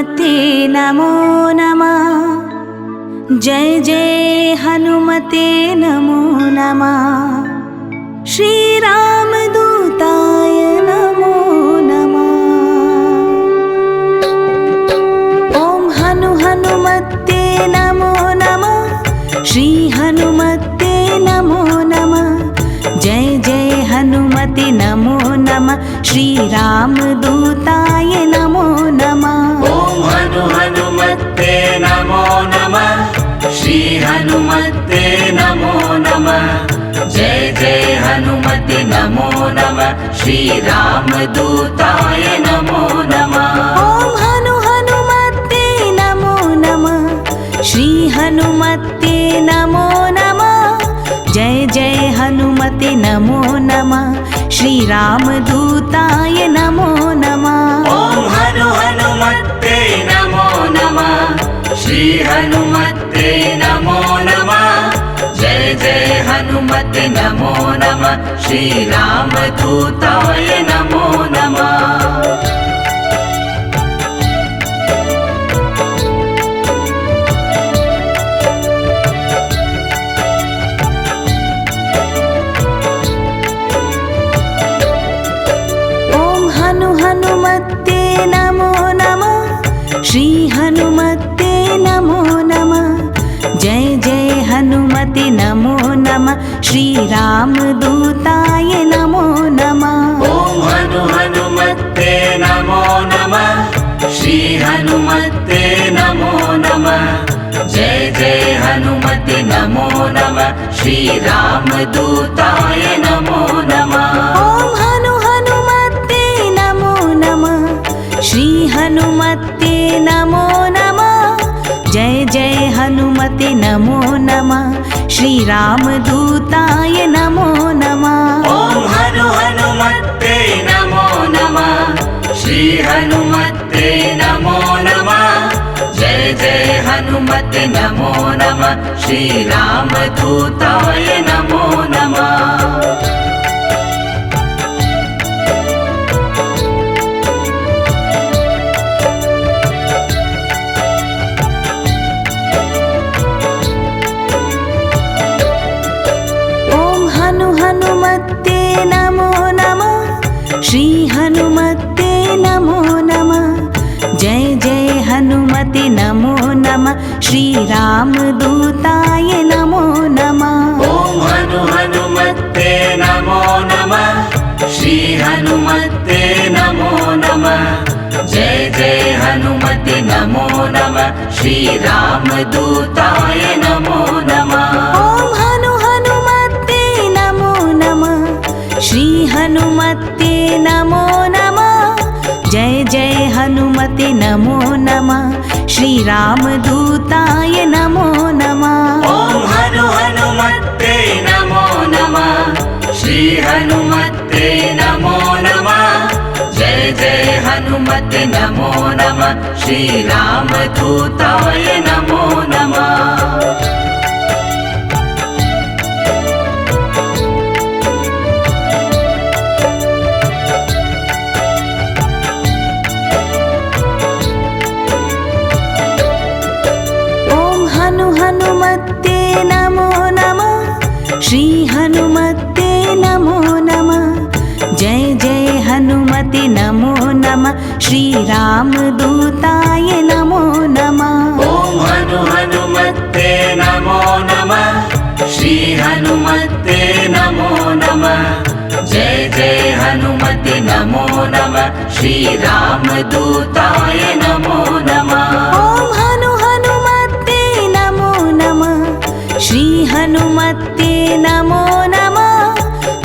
हनुमते नमो नमः। जय जय हनुमते नमो नमः। श्री रामदूताय नमो नमः। ओम हनुमते नमो नमः। श्री हनुमते नमो नमः। जय जय हनुमते नमो नमः। श्री रामदूताय नमो नमः। ओम हनुमते नमो नमः। श्री हनुमते नमो नमः। जय जय हनुमते नमो नमः। श्री रामदूताय नमो नमः। ओम हनुमते नमो नमः। श्री हनुमते नमो नमः। जय जय हनुमते नमो नमः। श्री रामदूताय नमो नमः। ओम हनुमते नमो नमः। श्री हनुमते नमो नमः। जय जय हनुमते नमो नमः। श्री रामदूताय नमो नमः। हनुमते नमो नमः। श्री हनुमते नमो नमः। जय जय हनुमते नमो नमः। श्री रामदूताय नमो नमः। ओम हनुमते नमो नमः। श्री हनुमते नमो नमः। जय जय हनुमते नमो नमः। श्री रामदूताय नमो नमः। ओम हनुमते नमो नमः। श्री हनुमते नमो नमः। जय जय हनुमते नमो नमः। श्री रामदूताय नमो नमः। ओम हनुमते नमो नमः। श्री हनुमते नमो नमः। जय जय हनुमते नमो नमः। श्री रामदूताय नमो नमः। हनुमते नमो नमः। श्री हनुमते नमो नमः। जय जय हनुमते नमो नमः। श्री रामदूताय नमो नमः। ओम हनुमते नमो नमः। श्री हनुमते नमो नमः। जय जय हनुमते नमो नमः। श्री रामदूताय नमो नमः। ओम हनुमते नमो नमः। श्री हनुमते नमो नमः। जय जय हनुमते नमो नमः। श्री रामदूताय नमो नमः। ओम हनुमते नमो नमः। श्री हनुमते नमो नमः। जय जय हनुमते नमो नमः। श्री रामदूताय नमो नमः। हनुमते नमो नमः। श्री हनुमते नमो नमः। जय जय हनुमते नमो नमः। श्री रामदूताय नमो नमः। ओम हनुमते नमो नमः। श्री हनुमते नमो नमः। जय जय हनुमते नमो नमः। श्री रामदूताय नमो नमः। ओम हनुमते नमो नमः। श्री हनुमते नमो नमः।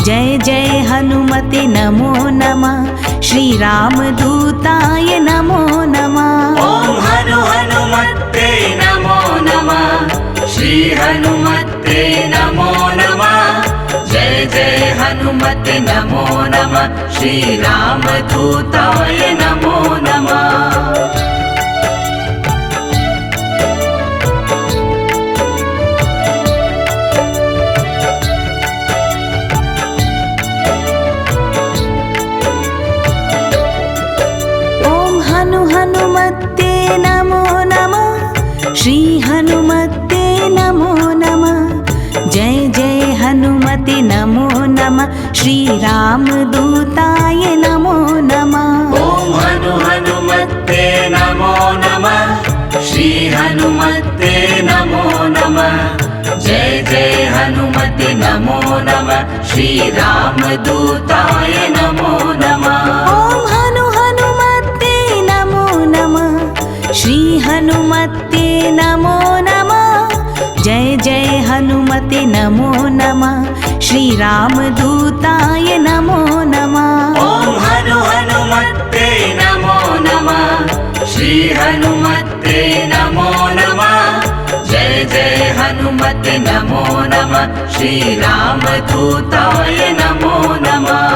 जय जय हनुमते नमो नमः। श्री रामदूताय नमो नमः। ओम हनुमते नमो नमः। श्री हनुमते नमो नमः। जय जय हनुमते नमो नमः। श्री रामदूताय नमो नमः। श्री हनुमते नमो नमः। जय जय हनुमते नमो नमः। श्री रामदूताय नमो नमः। ॐ हनुमते नमो नमः। श्री हनुमते नमो नमः। जय जय हनुमते नमो नमः। श्री रामदूताय नमो नमः। ॐ हनुमते नमो नमः। श्री हनुमते नमो नमः। जय जय हनुमते नमो नमः। श्री रामदूताय नमो नमः। ॐ हनुमते नमो नमः। श्री हनुमते नमो नमः। जय जय हनुमते नमो नमः। श्री रामदूताय नमो नमः।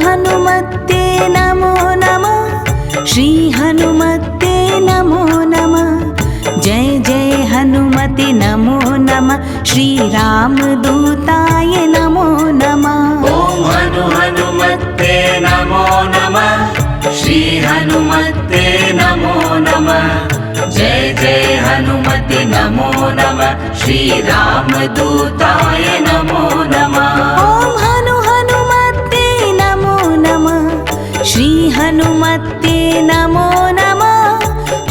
हनुमते नमो नमः। श्री हनुमते नमो नमः। जय जय हनुमते नमो नमः। श्री रामदूताय नमो नमः। ॐ हनुमते नमो नमः। श्री हनुमते नमो नमः। जय जय हनुमते नमो नमः। श्री रामदूताय नमो नमः। ॐ हनुमते नमो नमः। श्री हनुमते नमो नमः।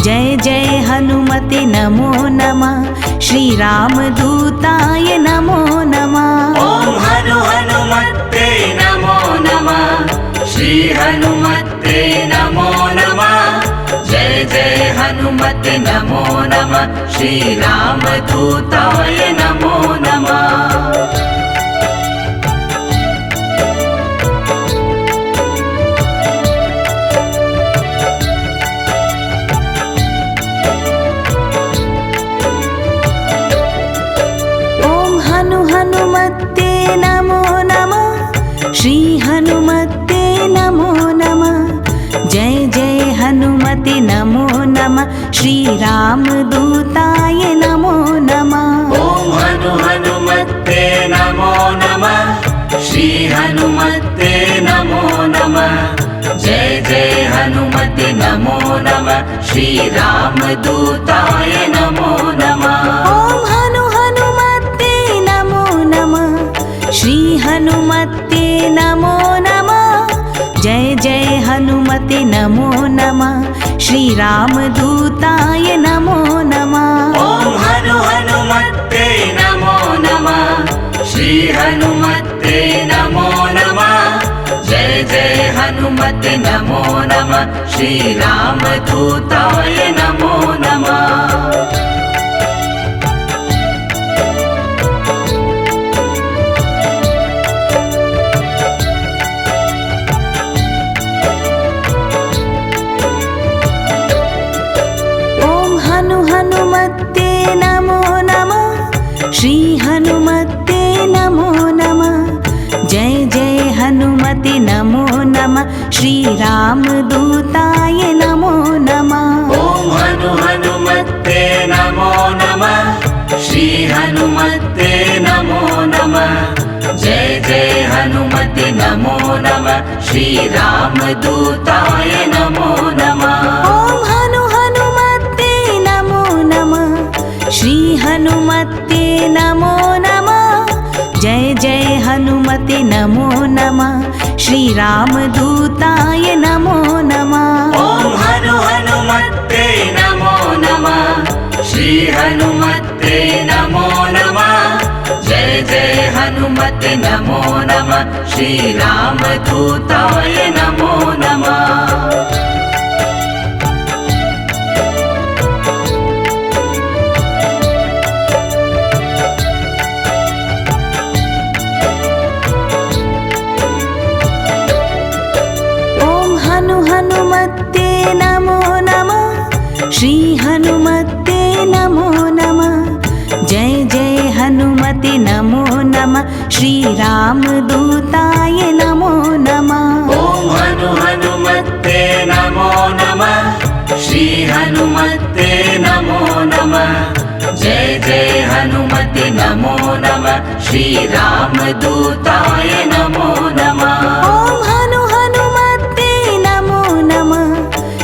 जय जय हनुमते नमो नमः। श्री रामदूताय नमो नमः। ॐ हनुमते नमो नमः। श्री हनुमते नमो नमः। जय जय हनुमते नमो नमः। श्री रामदूताय नमो नमः। हनुमते नमो नमः। श्री हनुमते नमो नमः। जय जय हनुमते नमो नमः। श्री रामदूताय नमो नमः। ॐ हनुमते नमो नमः। श्री हनुमते नमो नमः। जय जय हनुमते नमो नमः। श्री रामदूताय नमो नमः। ॐ हनुमते नमो नमः। श्री हनुमते नमो नमः। जय जय हनुमते नमो नमः। श्री रामदूताय नमो नमः। ॐ हनुमते नमो नमः। श्री हनुमते नमो नमः। जय जय हनुमते नमो नमः। श्री रामदूताय नमो नमः। हनुमते नमो नमः। श्री हनुमते नमो नमः। जय जय हनुमते नमो नमः। श्री रामदूताय नमो नमः। ॐ हनुमते नमो नमः। श्री हनुमते नमो नमः। जय जय हनुमते नमो नमः। श्री रामदूताय नमो नमः। ॐ हनुमते नमो नमः। श्री हनुमते नमो नमः। जय जय हनुमते नमो नमः। श्री रामदूताय नमो नमः। ॐ हनुमते नमो नमः। श्री हनुमते नमो नमः। जय जय हनुमते नमो नमः। श्री रामदूताय नमो नमः। हनुमते नमो नमः। श्री हनुमते नमो नमः। जय जय हनुमते नमो नमः। श्री रामदूताय नमो नमः। ॐ हनुमते नमो नमः। श्री हनुमते नमो नमः। श्रीरामदूताय नमो नमः। ॐ हनुमते नमो नमः।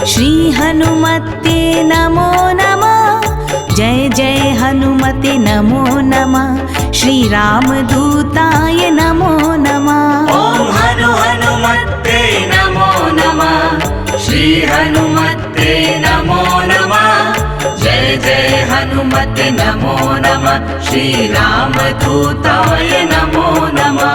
श्री हनुमते नमो नमः। जय जय हनुमते नमो नमः। श्रीरामदूताय नमो नमः। ॐ हनुमते नमो नमः। श्री हनुमते नमो नमः। जय जय हनुमते नमो नमः। श्रीरामदूताय नमो नमः।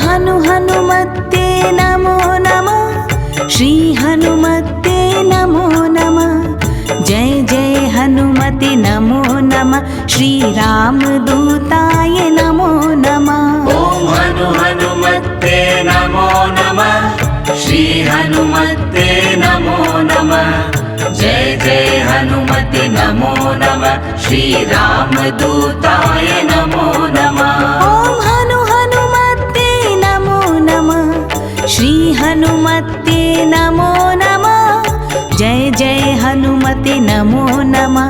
हनुमते नमो नमः। श्री हनुमते नमो नमः। जय जय हनुमते नमो नमः। श्रीरामदूताय नमो नमः। ॐ हनुमते नमो नमः। श्री हनुमते नमो नमः। जय जय हनुमते नमो नमः। श्रीरामदूताय नमो नमः। ॐ हनुमते नमो नमः। श्री हनुमते नमो नमः। जय जय हनुमते नमो नमः।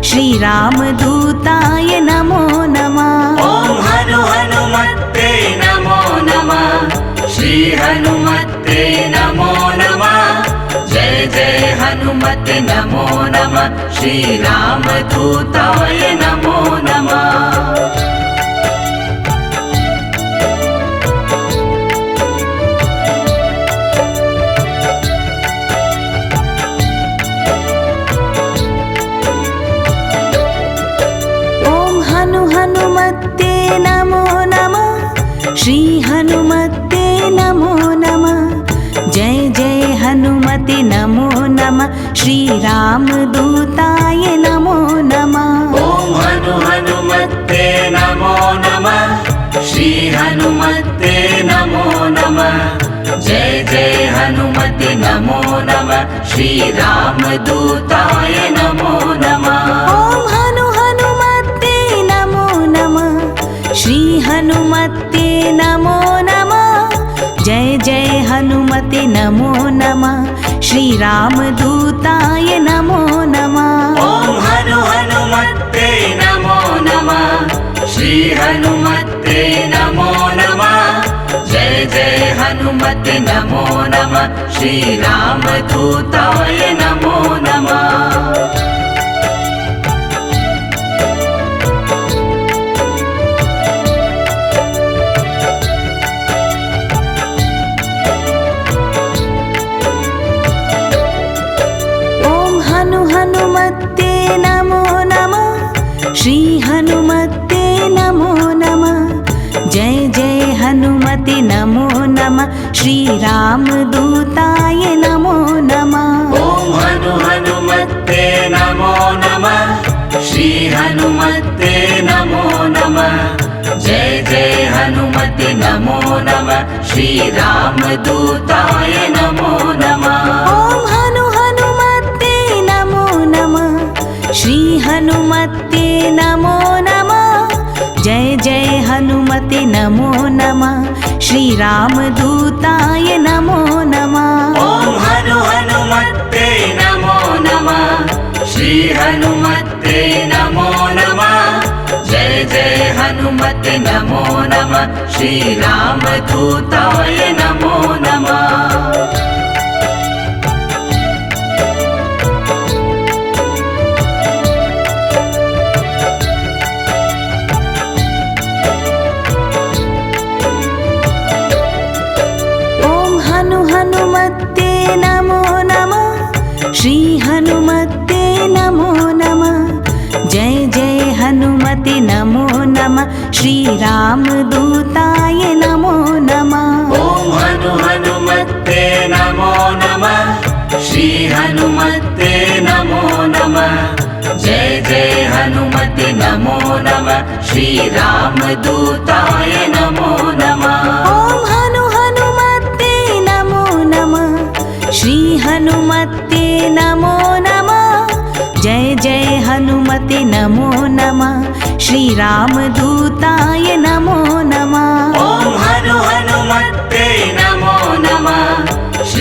श्रीरामदूताय नमो नमः। ॐ हनुमते नमो नमः। श्री हनुमते नमो नमः। जय जय हनुमते नमो नमः। श्रीरामदूताय नमो नमः। हनुमते नमो नमः। श्री हनुमते नमो नमः। जय जय हनुमते नमो नमः। श्रीरामदूताय नमो नमः। ॐ हनुमते नमो नमः। श्री हनुमते नमो नमः। जय जय हनुमते नमो नमः। श्रीरामदूताय नमो नमः। ॐ हनुमते नमो नमः। श्री हनुमते नमो नमः। जय जय हनुमते नमो नमः। श्रीरामदूताय नमो नमः। ॐ हनुमते नमो नमः। श्री हनुमते नमो नमः। जय जय हनुमते नमो नमः। श्रीरामदूताय नमो नमः। हनुमते नमो नमः। श्री हनुमते नमो नमः। जय जय हनुमते नमो नमः। श्रीरामदूताय नमो नमः। ॐ हनुमते नमो नमः। श्री हनुमते नमो नमः। जय जय हनुमते नमो नमः। श्रीरामदूताय नमो नमः। ॐ हनुमते नमो नमः। श्री हनुमते नमो नमः। जय जय हनुमते नमो नमः। श्रीरामदूताय नमो नमः। ॐ हनुमते नमो नमः। श्री हनुमते नमो नमः। जय जय हनुमते नमो नमः। श्रीरामदूताय नमो नमः। हनुमते नमो नमः। श्री हनुमते नमो नमः। जय जय हनुमते नमो नमः। श्रीरामदूताय नमो नमः। ॐ हनुमते नमो नमः। श्री हनुमते नमो नमः। जय जय हनुमते नमो नमः। श्रीरामदूताय नमो नमः। ॐ हनुमते नमो नमः। श्री हनुमते नमो नमः। जय जय हनुमते नमो नमः। श्रीरामदूताय नमो नमः।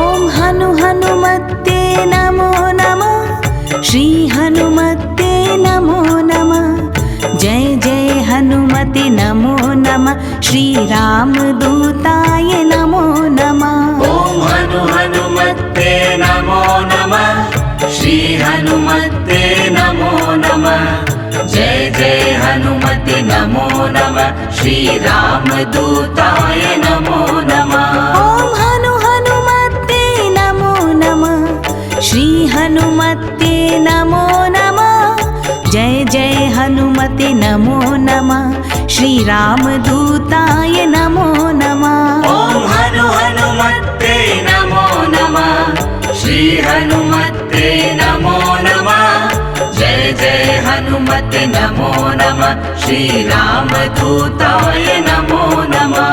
ॐ हनुमते नमो नमः श्री हनुमते नमो नमः जय जय हनुमते नमो नमः श्री रामदूताय नमो नमः ॐ हनुमते नमो नमः श्री हनुमते नमो नमः जय जय हनुमते नमो नमः श्री रामदूताय नमो नमः ॐ हनुमते नमो नमः श्री हनुमते नमो नमः जय जय हनुमते नमो नमः श्री रामदूताय नमो नमः ॐ हनुमते नमो नमः श्री हनुमते नमो नमः जय जय हनुमते नमो नमः श्री रामदूताय नमो नमः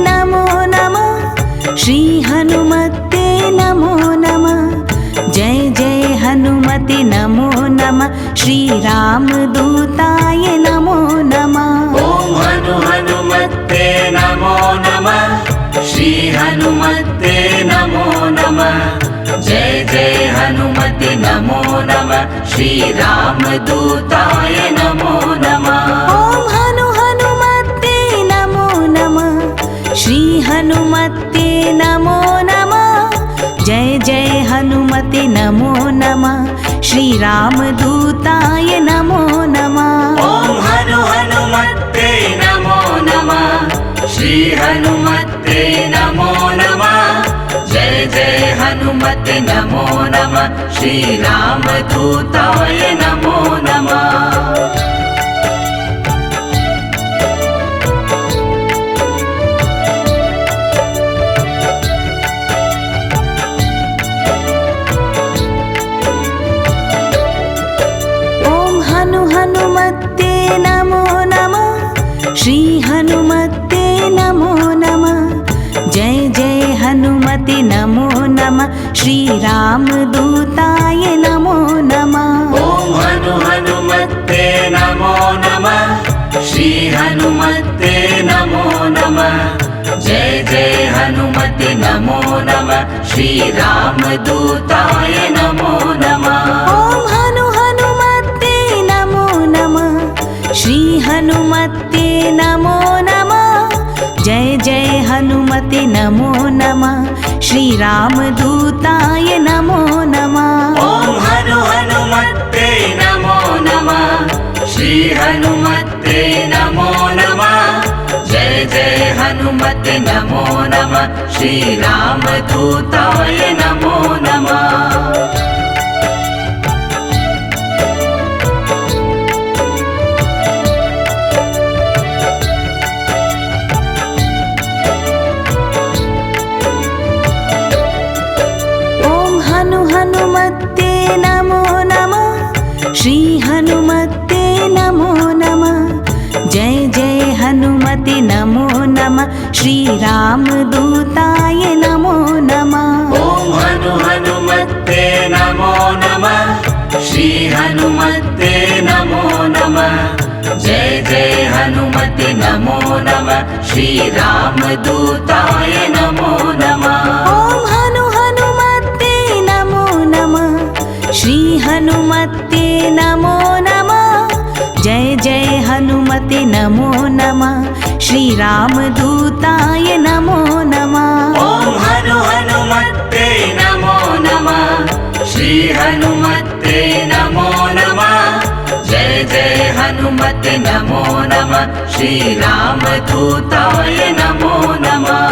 नमो नमः श्री हनुमते नमो नमः जय जय हनुमते नमो नमः श्री रामदूताय नमो नमः ॐ हनुमते नमो नमः श्री हनुमते नमो नमः जय जय हनुमते नमो नमः श्री रामदूताय नमो नमः ॐ हनुमते नमो नमः श्री हनुमते नमो नमः जय जय हनुमते नमो नमः श्री रामदूताय नमो नमः ॐ हनुमते नमो नमः श्री हनुमते नमो नमः जय जय हनुमते नमो नमः श्री रामदूताय नमो नमः हनुमते नमो नमः श्री हनुमते नमो नमः जय जय हनुमते नमो नमः श्री रामदूताय नमो नमः ॐ हनुमते नमो नमः श्री हनुमते नमो नमः जय जय हनुमते नमो नमः श्री रामदूताय नमो नमः ॐ हनुमते नमो नमः श्री हनुमते नमो नमः जय जय हनुमते नमो नमः श्री रामदूताय नमो नमः ॐ हनुमते नमो नमः श्री हनुमते नमो नमः जय जय हनुमते नमो नमः श्री रामदूताय नमो नमः हनुमते नमो नमः श्री हनुमते नमो नमः जय जय हनुमते नमो नमः श्री रामदूताय नमो नमः ॐ हनुमते नमो नमः श्री हनुमते नमो नमः जय जय हनुमते नमो नमः श्री रामदूताय नमो नमः ॐ हनुमते नमो नमः श्री हनुमते नमो नमः जय जय हनुमते नमो नमः श्री रामदूताय नमो नमः ॐ हनुमते नमो नमः श्री हनुमते नमो नमः जय जय हनुमते नमो नमः श्री रामदूताय नमो नमः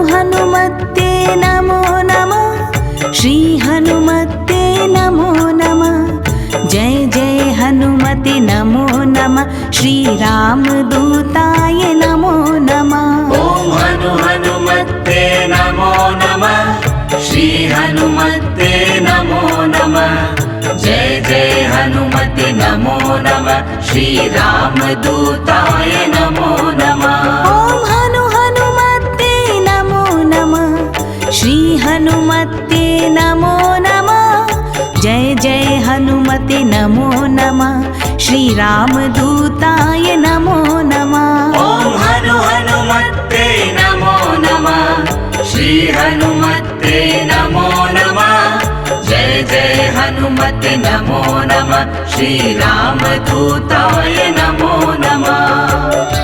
हनुमते नमो नमः श्री हनुमते नमो नमः जय जय हनुमते नमो नमः श्री रामदूताय नमो नमः ॐ हनुमते नमो नमः श्री हनुमते नमो नमः जय जय हनुमते नमो नमः श्री रामदूताय नमो नमः ॐ हनुमते नमो नमः श्री हनुमते नमो नमः जय जय हनुमते नमो नमः श्री रामदूताय नमो नमः ॐ हनुमते नमो नमः श्री हनुमते नमो नमः जय जय हनुमते नमो नमः श्री रामदूताय नमो नमः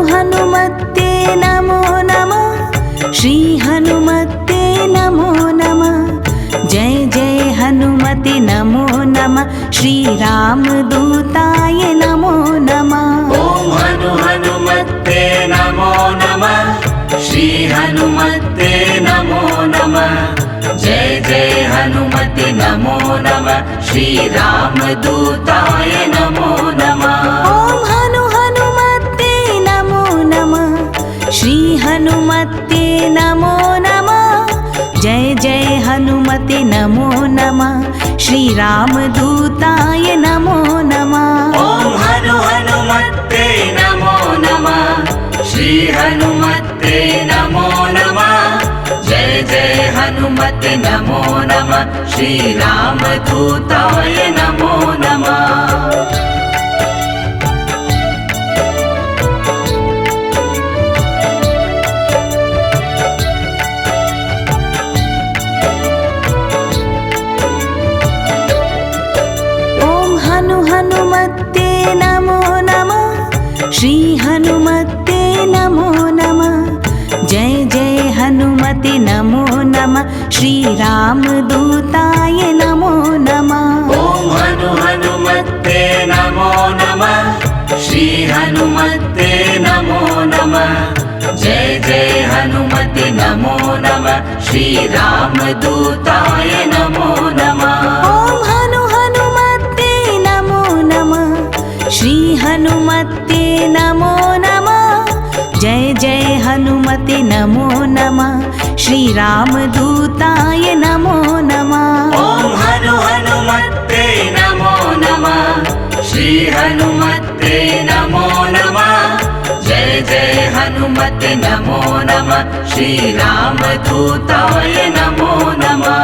हनुमते नमो नमः श्री हनुमते नमो नमः जय जय हनुमते नमो नमः श्री रामदूताय नमो नमः ॐ हनुमते नमो नमः श्री हनुमते नमो नमः श्रीरामदूताय नमो नमः ॐ हनुमते नमो नमः श्री हनुमते नमो नमः जय जय हनुमते नमो नमः श्रीरामदूताय नमो नमः ॐ हनुमते नमो नमः श्री हनुमते नमो नमः जय जय हनुमते नमो नमः श्रीरामदूताय नमो नमः हनुमते नमो नमः श्री हनुमते नमो नमः जय जय हनुमते नमो नमः श्रीरामदूताय नमो नमः ॐ हनुमते नमो नमः श्री हनुमते नमो नमः जय जय हनुमते नमो नमः श्रीरामदूताय नमो नमः ॐ हनुमते नमो नमः श्री हनुमते नमो नमः जय जय हनुमते नमो नमः श्रीरामदूताय नमो नमः ॐ हनुमते नमो नमः श्री हनुमते नमो नमः जय जय हनुमते नमो नमः श्रीरामदूताय नमो नमः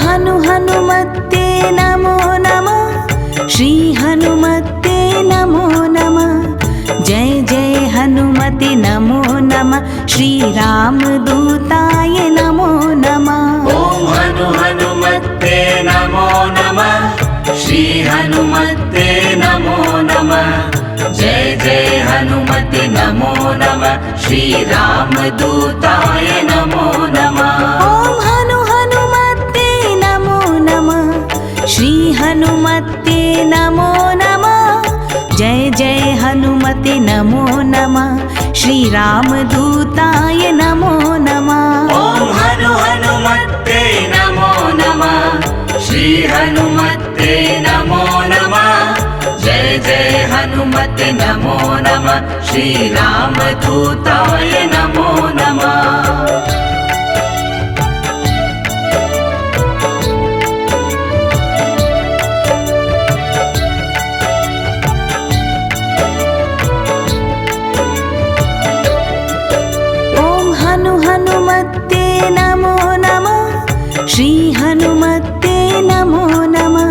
हनुमते नमो नमः श्री हनुमते नमो नमः जय जय हनुमते नमो नमः श्रीरामदूताय नमो नमः ॐ हनुमते नमो नमः श्री हनुमते नमो नमः जय जय हनुमते नमो नमः श्रीरामदूताय नमो नमः ॐ हनुमते नमो नमः श्री हनुमते नमो नमः जय जय हनुमते नमो नमः श्रीरामदूताय नमो नमः ॐ हनुमते नमो नमः श्री हनुमते नमो नमः जय जय हनुमते नमो नमः श्रीरामदूताय नमो नमः हनुमते नमो नमः श्री हनुमते नमो नमः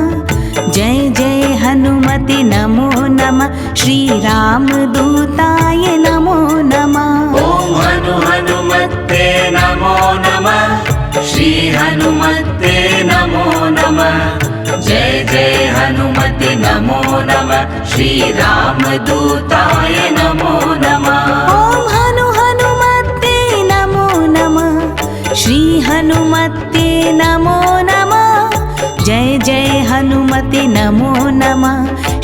जय जय हनुमते नमो नमः श्रीरामदूताय नमो नमः ॐ हनुमते नमो नमः श्री हनुमते नमो नमः जय जय हनुमते नमो नमः श्रीरामदूताय नमो नमः ॐ हनुमते नमो नमः श्री हनुमते नमो नमः जय जय हनुमते नमो नमः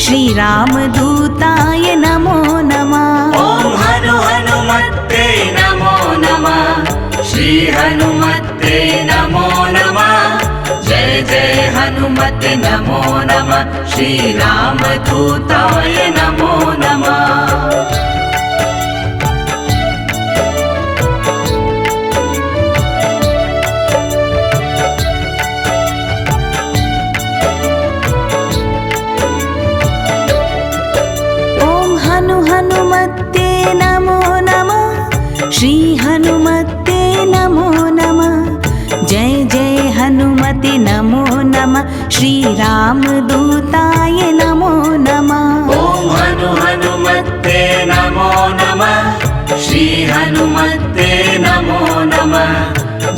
श्रीरामदूताय नमो नमः ॐ हनुमते नमो नमः श्री हनुमते नमो नमः जय जय हनुमते नमो नमः श्रीरामदूताय नमो नमः हनुमते नमो नमः श्री हनुमते नमो नमः जय जय हनुमते नमो नमः श्रीरामदूताय नमो नमः ॐ हनुमते नमो नमः श्री हनुमते नमो नमः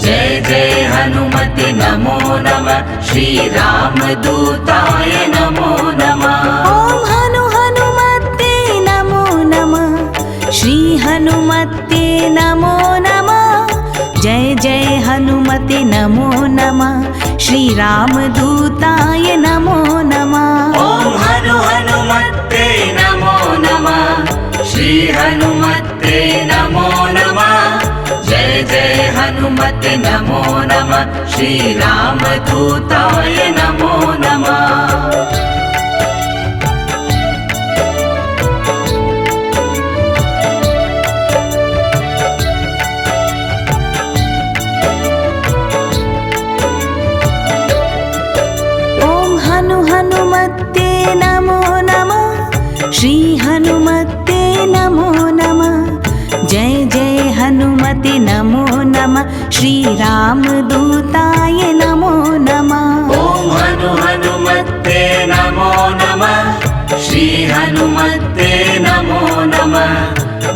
जय जय हनुमते नमो नमः श्रीरामदूताय नमो नमः ॐ हनुमते नमो नमः श्री हनुमते नमो नमः जय जय हनुमते नमो नमः श्रीरामदूताय नमो नमः ॐ हनुमते नमो नमः श्री हनुमते नमो नमः जय जय हनुमते नमो नमः श्रीरामदूताय नमो नमः हनुमते नमो नमः श्री हनुमते नमो नमः जय जय हनुमते नमो नमः श्रीरामदूताय नमो नमः ॐ हनुमते नमो नमः श्री हनुमते नमो नमः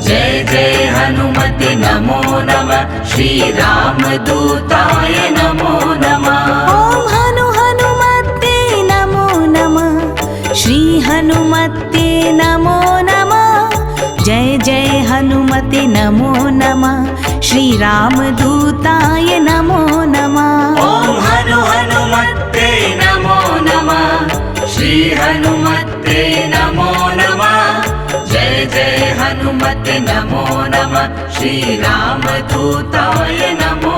जय जय हनुमते नमो नमः श्रीरामदूताय नमो नमः श्री हनुमते नमो नमः जय जय हनुमते नमो नमः श्रीरामदूताय नमो नमः ॐ हनुमते नमो नमः श्री हनुमते नमो नमः जय जय हनुमते नमो नमः श्रीरामदूताय नमो